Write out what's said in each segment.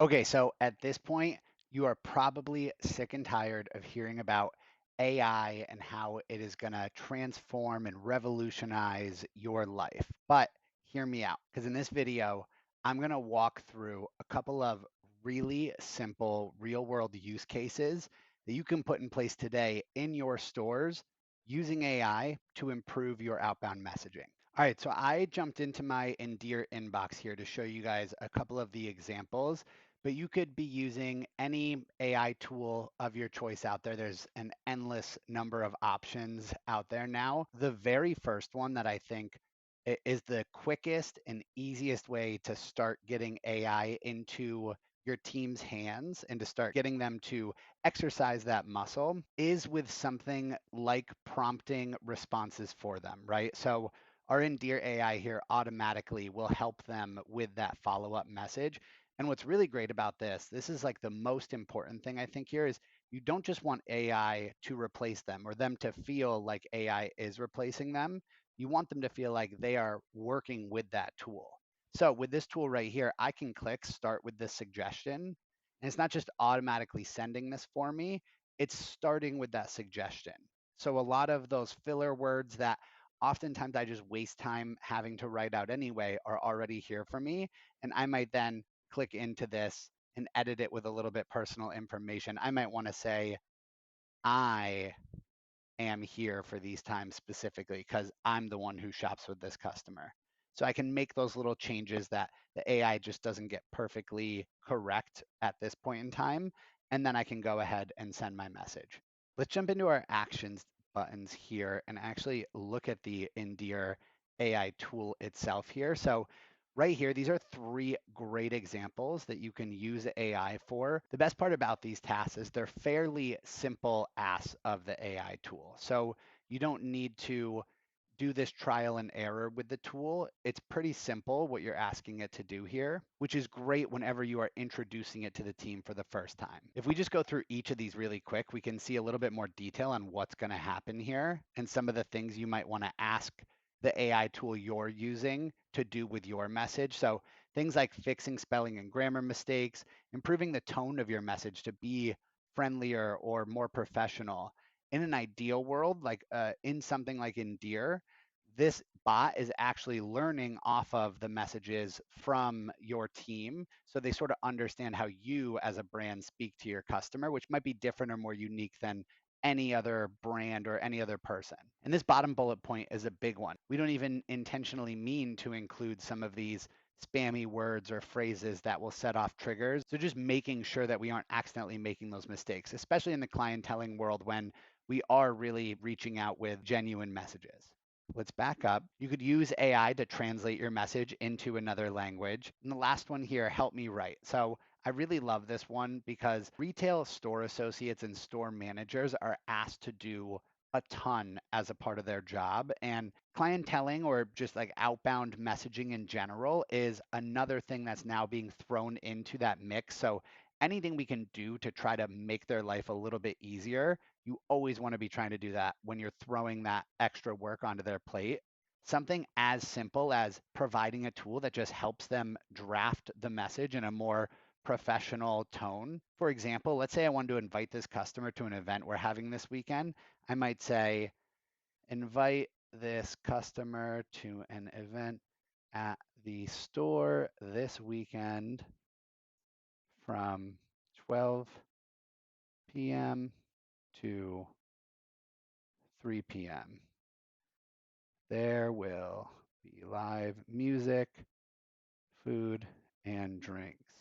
Okay, so at this point, you are probably sick and tired of hearing about AI and how it is going to transform and revolutionize your life. But hear me out, because in this video, I'm going to walk through a couple of really simple real world use cases that you can put in place today in your stores using AI to improve your outbound messaging. All right, so I jumped into my Endear inbox here to show you guys a couple of the examples, but you could be using any AI tool of your choice out there. There's an endless number of options out there now. The very first one that I think is the quickest and easiest way to start getting AI into your team's hands and to start getting them to exercise that muscle is with something like prompting responses for them, right? So our Endear AI here automatically will help them with that follow-up message. And what's really great about this is like the most important thing I think here is you don't just want AI to replace them or them to feel like AI is replacing them. You want them to feel like they are working with that tool. So with this tool right here, I can click start with this suggestion. And it's not just automatically sending this for me, it's starting with that suggestion. So a lot of those filler words that oftentimes I just waste time having to write out anyway are already here for me. And I might then click into this and edit it with a little bit personal information. I might want to say, I am here for these times specifically because I'm the one who shops with this customer. So I can make those little changes that the AI just doesn't get perfectly correct at this point in time. And then I can go ahead and send my message. Let's jump into our actions buttons here and actually look at the Endear AI tool itself here. So right here, these are three great examples that you can use AI for. The best part about these tasks is they're fairly simple asks of the AI tool. So you don't need to do this trial and error with the tool. It's pretty simple what you're asking it to do here, which is great whenever you are introducing it to the team for the first time. If we just go through each of these really quick, we can see a little bit more detail on what's going to happen here and some of the things you might want to ask the AI tool you're using to do with your message. So things like fixing spelling and grammar mistakes, improving the tone of your message to be friendlier or more professional. In an ideal world, like in something like Endear, this bot is actually learning off of the messages from your team. So they sort of understand how you as a brand speak to your customer, which might be different or more unique than any other brand or any other person. And this bottom bullet point is a big one. We don't even intentionally mean to include some of these spammy words or phrases that will set off triggers. So just making sure that we aren't accidentally making those mistakes, especially in the clienteling world when we are really reaching out with genuine messages. Let's back up. You could use AI to translate your message into another language. And the last one here, help me write. So I really love this one because retail store associates and store managers are asked to do a ton as a part of their job. And clienteling or just like outbound messaging in general is another thing that's now being thrown into that mix. So anything we can do to try to make their life a little bit easier, you always want to be trying to do that when you're throwing that extra work onto their plate. Something as simple as providing a tool that just helps them draft the message in a more professional tone. For example, let's say I wanted to invite this customer to an event we're having this weekend. I might say, invite this customer to an event at the store this weekend from 12 p.m. to 3 p.m. There will be live music, food, and drinks.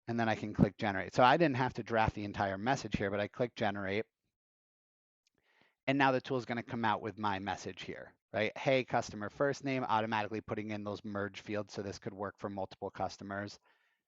And then I can click generate. So I didn't have to draft the entire message here, but I click generate. And now the tool is going to come out with my message here, right? Hey, customer first name, automatically putting in those merge fields. So this could work for multiple customers.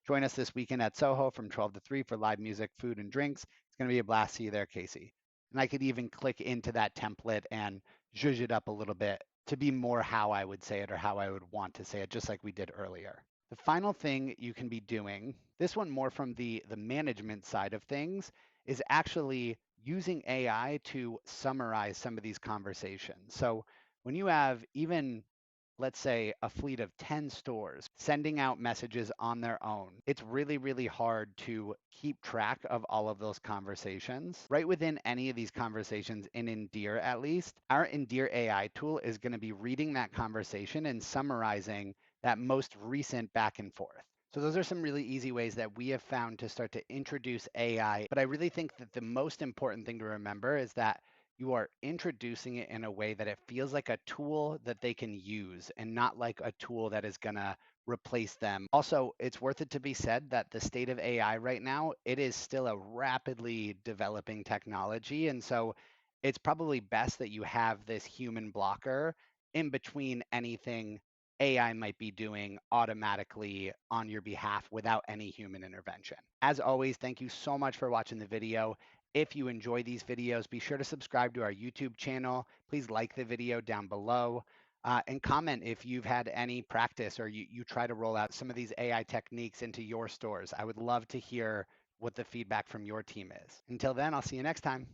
Join us this weekend at Soho from 12 to 3 for live music, food, and drinks. It's going to be a blast. See you there, Casey. And I could even click into that template and zhuzh it up a little bit to be more how I would say it or how I would want to say it, just like we did earlier. The final thing you can be doing, this one more from the management side of things, is actually using AI to summarize some of these conversations. So when you have even let's say, a fleet of 10 stores sending out messages on their own, it's really, really hard to keep track of all of those conversations. Right within any of these conversations, in Endear at least, our Endear AI tool is going to be reading that conversation and summarizing that most recent back and forth. So those are some really easy ways that we have found to start to introduce AI. But I really think that the most important thing to remember is that you are introducing it in a way that it feels like a tool that they can use and not like a tool that is going to replace them. Also, it's worth it to be said that the state of AI right now, it is still a rapidly developing technology. And so it's probably best that you have this human blocker in between anything AI might be doing automatically on your behalf without any human intervention. As always, thank you so much for watching the video. If you enjoy these videos, be sure to subscribe to our YouTube channel. Please like the video down below and comment if you've had any practice or you try to roll out some of these AI techniques into your stores. I would love to hear what the feedback from your team is. Until then, I'll see you next time.